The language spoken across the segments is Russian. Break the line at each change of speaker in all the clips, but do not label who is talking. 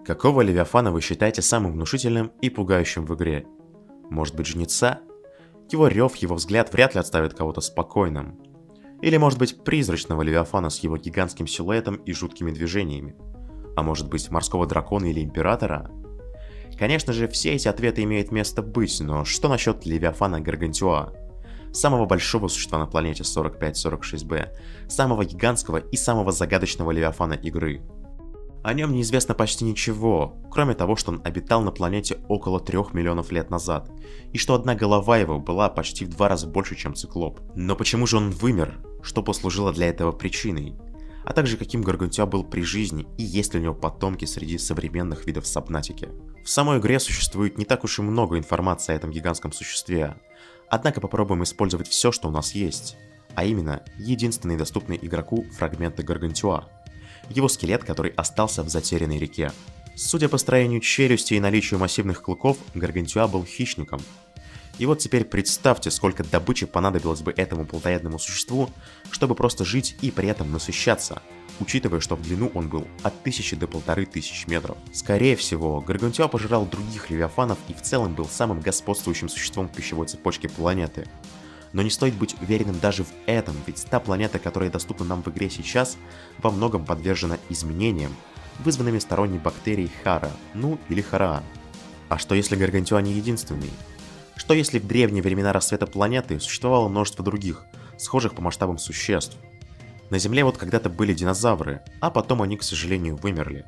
Какого Левиафана вы считаете самым внушительным и пугающим в игре? Может быть, Жнеца? Его рев, его взгляд вряд ли оставит кого-то спокойным. Или может быть призрачного Левиафана с его гигантским силуэтом и жуткими движениями? А может быть морского дракона или императора? Конечно же, все эти ответы имеют место быть, но что насчет Левиафана Гаргантюа? Самого большого существа на планете 4546b, самого гигантского и самого загадочного Левиафана игры. О нем неизвестно почти ничего, кроме того, что он обитал на планете около 3 миллионов лет назад, и что одна голова его была почти в 2 раза больше, чем циклоп. Но почему же он вымер? Что послужило для этого причиной? А также каким Гаргантюа был при жизни и есть ли у него потомки среди современных видов сабнатики. В самой игре существует не так уж и много информации о этом гигантском существе, однако попробуем использовать все, что у нас есть, а именно единственные доступные игроку фрагменты Гаргантюа. Его скелет, который остался в затерянной реке. Судя по строению челюсти и наличию массивных клыков, Гаргантюа был хищником. И вот теперь представьте, сколько добычи понадобилось бы этому плотоядному существу, чтобы просто жить и при этом насыщаться, учитывая, что в длину он был от 1000 до 1500 метров. Скорее всего, Гаргантюа пожирал других левиафанов и в целом был самым господствующим существом в пищевой цепочке планеты. Но не стоит быть уверенным даже в этом, ведь та планета, которая доступна нам в игре сейчас, во многом подвержена изменениям, вызванными сторонней бактерией Хара, ну или Хараа. А что если Гаргантюа не единственный? Что если в древние времена расцвета планеты существовало множество других, схожих по масштабам существ? На Земле вот когда-то были динозавры, а потом они, к сожалению, вымерли.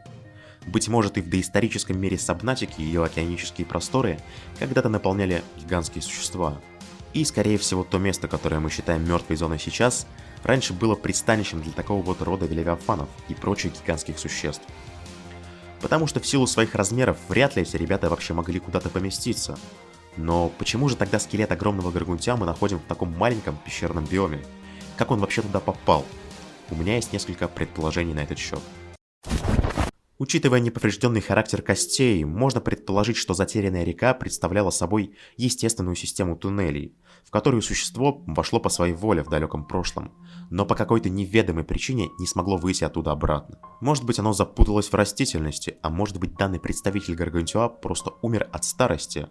Быть может, и в доисторическом мире Сабнатики и ее океанические просторы когда-то наполняли гигантские существа. И, скорее всего, то место, которое мы считаем мертвой зоной сейчас, раньше было пристанищем для такого вот рода левиафанов и прочих гигантских существ. Потому что в силу своих размеров вряд ли эти ребята вообще могли куда-то поместиться. Но почему же тогда скелет огромного Гаргантюа мы находим в таком маленьком пещерном биоме? Как он вообще туда попал? У меня есть несколько предположений на этот счет. Учитывая неповрежденный характер костей, можно предположить, что затерянная река представляла собой естественную систему туннелей, в которую существо вошло по своей воле в далеком прошлом, но по какой-то неведомой причине не смогло выйти оттуда обратно. Может быть, оно запуталось в растительности, а может быть, данный представитель Гаргантюа просто умер от старости.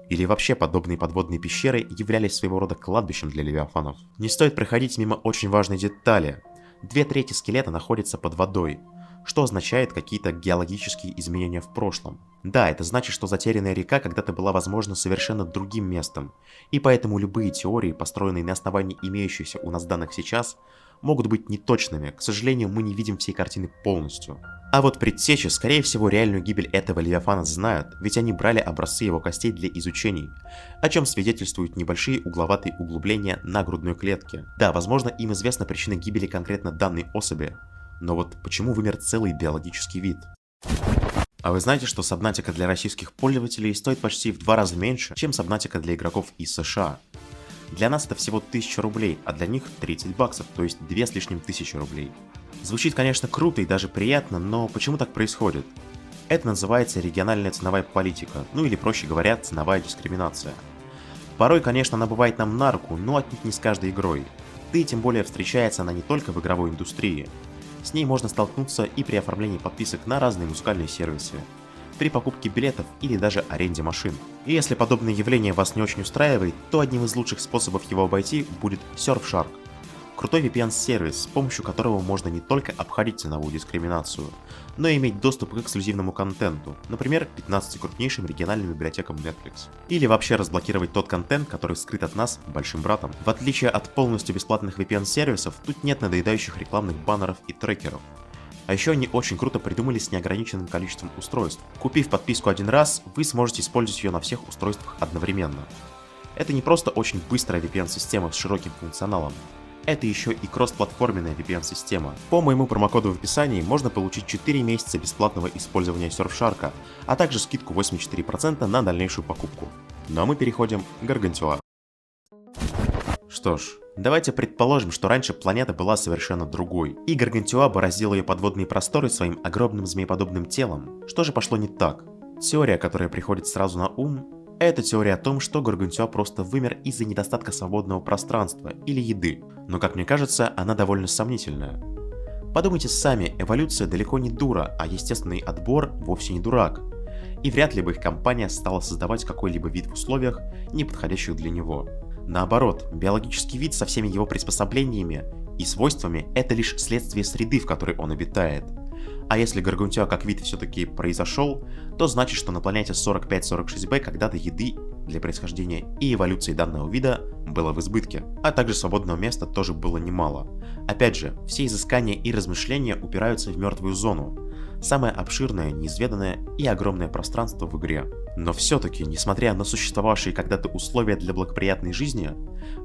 Или вообще подобные подводные пещеры являлись своего рода кладбищем для левиафанов. Не стоит проходить мимо очень важной детали. 2/3 скелета находятся под водой, что означает какие-то геологические изменения в прошлом. Да, это значит, что затерянная река когда-то была, возможно, совершенно другим местом, и поэтому любые теории, построенные на основании имеющихся у нас данных сейчас, могут быть неточными. К сожалению, мы не видим всей картины полностью. А вот предтечи, скорее всего, реальную гибель этого левиафана знают, ведь они брали образцы его костей для изучений, о чем свидетельствуют небольшие угловатые углубления на грудной клетке. Да, возможно, им известна причина гибели конкретно данной особи, но вот почему вымер целый биологический вид? А вы знаете, что сабнатика для российских пользователей стоит почти в 2 раза меньше, чем сабнатика для игроков из США? Для нас это всего 1000 рублей, а для них 30 баксов, то есть 2 с лишним тысячи рублей. Звучит, конечно, круто и даже приятно, но почему так происходит? Это называется региональная ценовая политика, ну или, проще говоря, ценовая дискриминация. Порой, конечно, она бывает нам на руку, но отнюдь не с каждой игрой. Да и тем более встречается она не только в игровой индустрии. С ней можно столкнуться и при оформлении подписок на разные музыкальные сервисы, при покупке билетов или даже аренде машин. И если подобное явление вас не очень устраивает, то одним из лучших способов его обойти будет Surfshark. Крутой VPN-сервис, с помощью которого можно не только обходить ценовую дискриминацию, но и иметь доступ к эксклюзивному контенту, например, 15 крупнейшим региональным библиотекам Netflix. Или вообще разблокировать тот контент, который скрыт от нас большим братом. В отличие от полностью бесплатных VPN-сервисов, тут нет надоедающих рекламных баннеров и трекеров. А еще они очень круто придумали с неограниченным количеством устройств. Купив подписку один раз, вы сможете использовать ее на всех устройствах одновременно. Это не просто очень быстрая VPN-система с широким функционалом. Это еще и кроссплатформенная VPN-система. По моему промокоду в описании можно получить 4 месяца бесплатного использования Surfshark, а также скидку 84% на дальнейшую покупку. Ну а мы переходим к Гаргантюа. Что ж, давайте предположим, что раньше планета была совершенно другой, и Гаргантюа бороздил ее подводные просторы своим огромным змееподобным телом. Что же пошло не так? Теория, которая приходит сразу на ум, это теория о том, что Гаргантюа просто вымер из-за недостатка свободного пространства или еды, но, как мне кажется, она довольно сомнительная. Подумайте сами, эволюция далеко не дура, а естественный отбор вовсе не дурак. И вряд ли бы их компания стала создавать какой-либо вид в условиях, не подходящих для него. Наоборот, биологический вид со всеми его приспособлениями и свойствами – это лишь следствие среды, в которой он обитает. А если Гаргантюа как вид все-таки произошел, то значит, что на планете 4546b когда-то еды для происхождения и эволюции данного вида было в избытке, а также свободного места тоже было немало. Опять же, все изыскания и размышления упираются в мертвую зону, самое обширное, неизведанное и огромное пространство в игре. Но все-таки, несмотря на существовавшие когда-то условия для благоприятной жизни,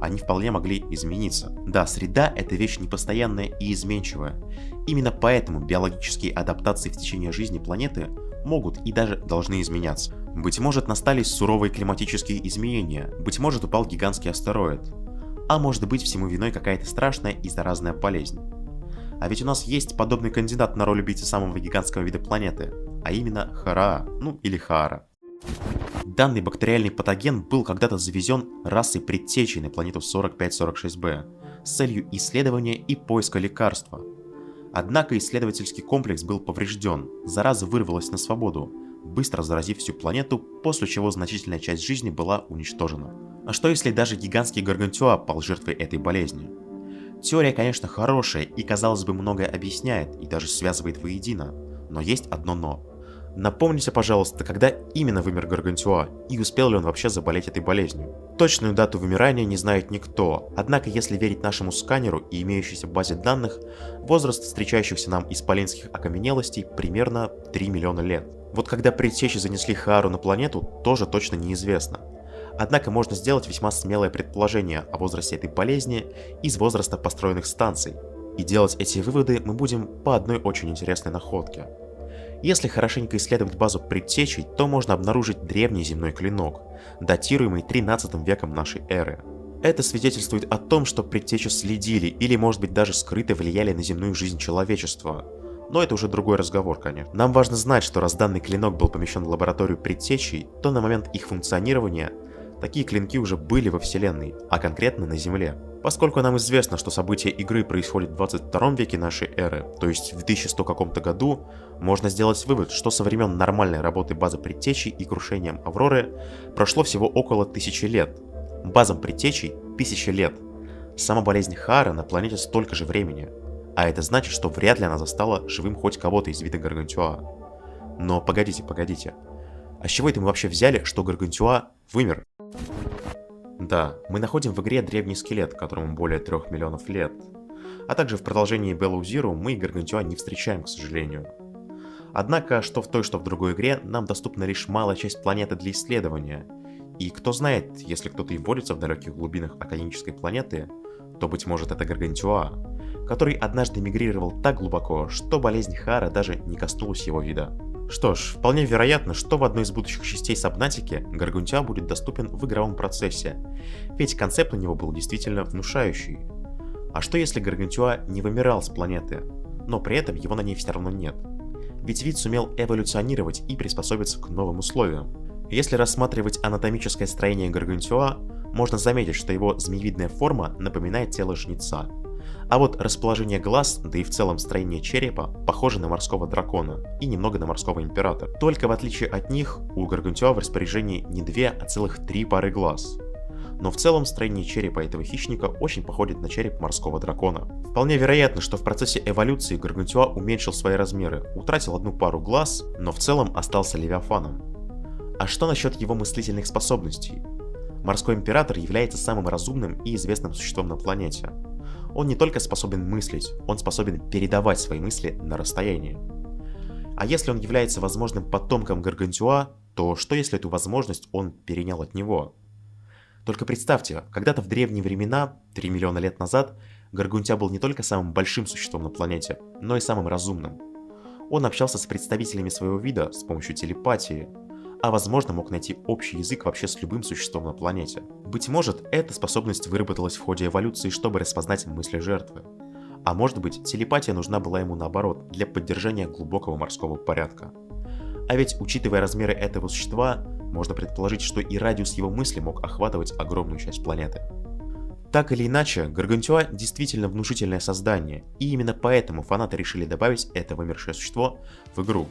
они вполне могли измениться. Да, среда — это вещь непостоянная и изменчивая. Именно поэтому биологические адаптации в течение жизни планеты могут и даже должны изменяться. Быть может, настали суровые климатические изменения, быть может, упал гигантский астероид, а может быть, всему виной какая-то страшная и заразная болезнь. А ведь у нас есть подобный кандидат на роль убийцы самого гигантского вида планеты, а именно Хараа, или Хаара. Данный бактериальный патоген был когда-то завезен расой предтечей на планету 4546b с целью исследования и поиска лекарства. Однако исследовательский комплекс был поврежден, зараза вырвалась на свободу, быстро заразив всю планету, после чего значительная часть жизни была уничтожена. А что если даже гигантский Гаргантюа пал жертвой этой болезни? Теория, конечно, хорошая и, казалось бы, многое объясняет и даже связывает воедино, но есть одно «но». Напомните, пожалуйста, когда именно вымер Гаргантюа и успел ли он вообще заболеть этой болезнью. Точную дату вымирания не знает никто, однако если верить нашему сканеру и имеющейся базе данных, возраст встречающихся нам исполинских окаменелостей примерно 3 миллиона лет. Вот когда предтечи занесли Хаару на планету, тоже точно неизвестно. Однако можно сделать весьма смелое предположение о возрасте этой болезни из возраста построенных станций. И делать эти выводы мы будем по одной очень интересной находке. Если хорошенько исследовать базу предтечей, то можно обнаружить древний земной клинок, датируемый 13 веком нашей эры. Это свидетельствует о том, что предтечи следили или, может быть, даже скрыто влияли на земную жизнь человечества. Но это уже другой разговор, конечно. Нам важно знать, что раз данный клинок был помещен в лабораторию предтечей, то на момент их функционирования такие клинки уже были во Вселенной, а конкретно на Земле. Поскольку нам известно, что события игры происходят в 22 веке нашей эры, то есть в 2100 каком-то году, можно сделать вывод, что со времен нормальной работы базы предтечей и крушением Авроры прошло всего около 1000 лет. Базам предтечей 1000 лет. Сама болезнь Хаара на планете столько же времени. А это значит, что вряд ли она застала живым хоть кого-то из вида Гаргантюа. Но погодите. А с чего это мы вообще взяли, что Гаргантюа вымер? Да, мы находим в игре древний скелет, которому более 3 миллионов лет. А также в продолжении Below Zero мы Гаргантюа не встречаем, к сожалению. Однако, что в той, что в другой игре, нам доступна лишь малая часть планеты для исследования. И кто знает, если кто-то и водится в далеких глубинах океанической планеты, то, быть может, это Гаргантюа, который однажды мигрировал так глубоко, что болезнь Хаара даже не коснулась его вида. Что ж, вполне вероятно, что в одной из будущих частей Сабнатики Гаргантюа будет доступен в игровом процессе, ведь концепт у него был действительно внушающий. А что если Гаргантюа не вымирал с планеты, но при этом его на ней все равно нет? Ведь вид сумел эволюционировать и приспособиться к новым условиям. Если рассматривать анатомическое строение Гаргантюа, можно заметить, что его змеевидная форма напоминает тело жнеца. А вот расположение глаз, да и в целом строение черепа, похоже на морского дракона и немного на морского императора. Только в отличие от них, у Гаргантюа в распоряжении не 2, а целых 3 пары глаз. Но в целом строение черепа этого хищника очень походит на череп морского дракона. Вполне вероятно, что в процессе эволюции Гаргантюа уменьшил свои размеры, утратил 1 пару глаз, но в целом остался левиафаном. А что насчет его мыслительных способностей? Морской император является самым разумным и известным существом на планете. Он не только способен мыслить, он способен передавать свои мысли на расстоянии. А если он является возможным потомком Гаргантюа, то что если эту возможность он перенял от него? Только представьте, когда-то в древние времена, 3 миллиона лет назад, Гаргантюа был не только самым большим существом на планете, но и самым разумным. Он общался с представителями своего вида с помощью телепатии, а возможно мог найти общий язык вообще с любым существом на планете. Быть может, эта способность выработалась в ходе эволюции, чтобы распознать мысли жертвы. А может быть, телепатия нужна была ему наоборот, для поддержания глубокого морского порядка. А ведь, учитывая размеры этого существа, можно предположить, что и радиус его мысли мог охватывать огромную часть планеты. Так или иначе, Гаргантюа действительно внушительное создание, и именно поэтому фанаты решили добавить это вымершее существо в игру.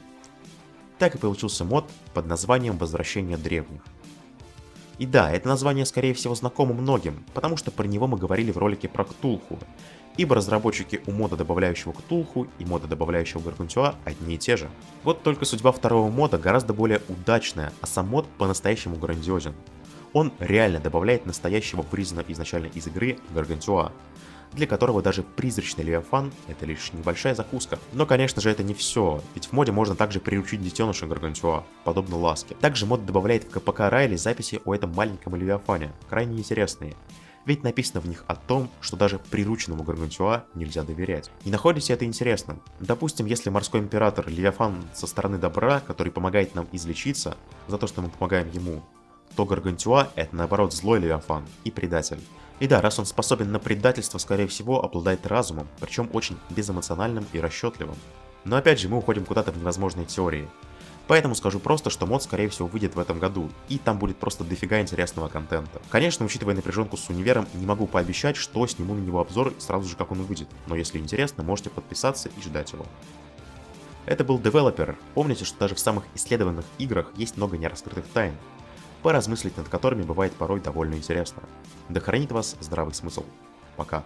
Так и получился мод под названием «Возвращение древних». И да, это название скорее всего знакомо многим, потому что про него мы говорили в ролике про Ктулху, ибо разработчики у мода, добавляющего Ктулху, и мода, добавляющего Гаргантюа, одни и те же. Вот только судьба второго мода гораздо более удачная, а сам мод по-настоящему грандиозен. Он реально добавляет настоящего вырезанного изначально из игры Гаргантюа, для которого даже призрачный Левиафан — это лишь небольшая закуска. Но, конечно же, это не все, ведь в моде можно также приручить детеныша Гаргантюа, подобно Ласке. Также мод добавляет в КПК Райли записи о этом маленьком Левиафане, крайне интересные. Ведь написано в них о том, что даже прирученному Гаргантюа нельзя доверять. Не находите это интересным? Допустим, если морской император Левиафан со стороны добра, который помогает нам излечиться, за то, что мы помогаем ему, то Гаргантюа — это наоборот злой Левиафан и предатель. И да, раз он способен на предательство, скорее всего, обладает разумом, причем очень безэмоциональным и расчетливым. Но опять же, мы уходим куда-то в невозможные теории. Поэтому скажу просто, что мод, скорее всего, выйдет в этом году, и там будет просто дофига интересного контента. Конечно, учитывая напряженку с универом, не могу пообещать, что сниму на него обзор сразу же, как он выйдет, но если интересно, можете подписаться и ждать его. Это был Девелопер. Помните, что даже в самых исследованных играх есть много нераскрытых тайн, поразмыслить над которыми бывает порой довольно интересно. Да хранит вас здравый смысл. Пока.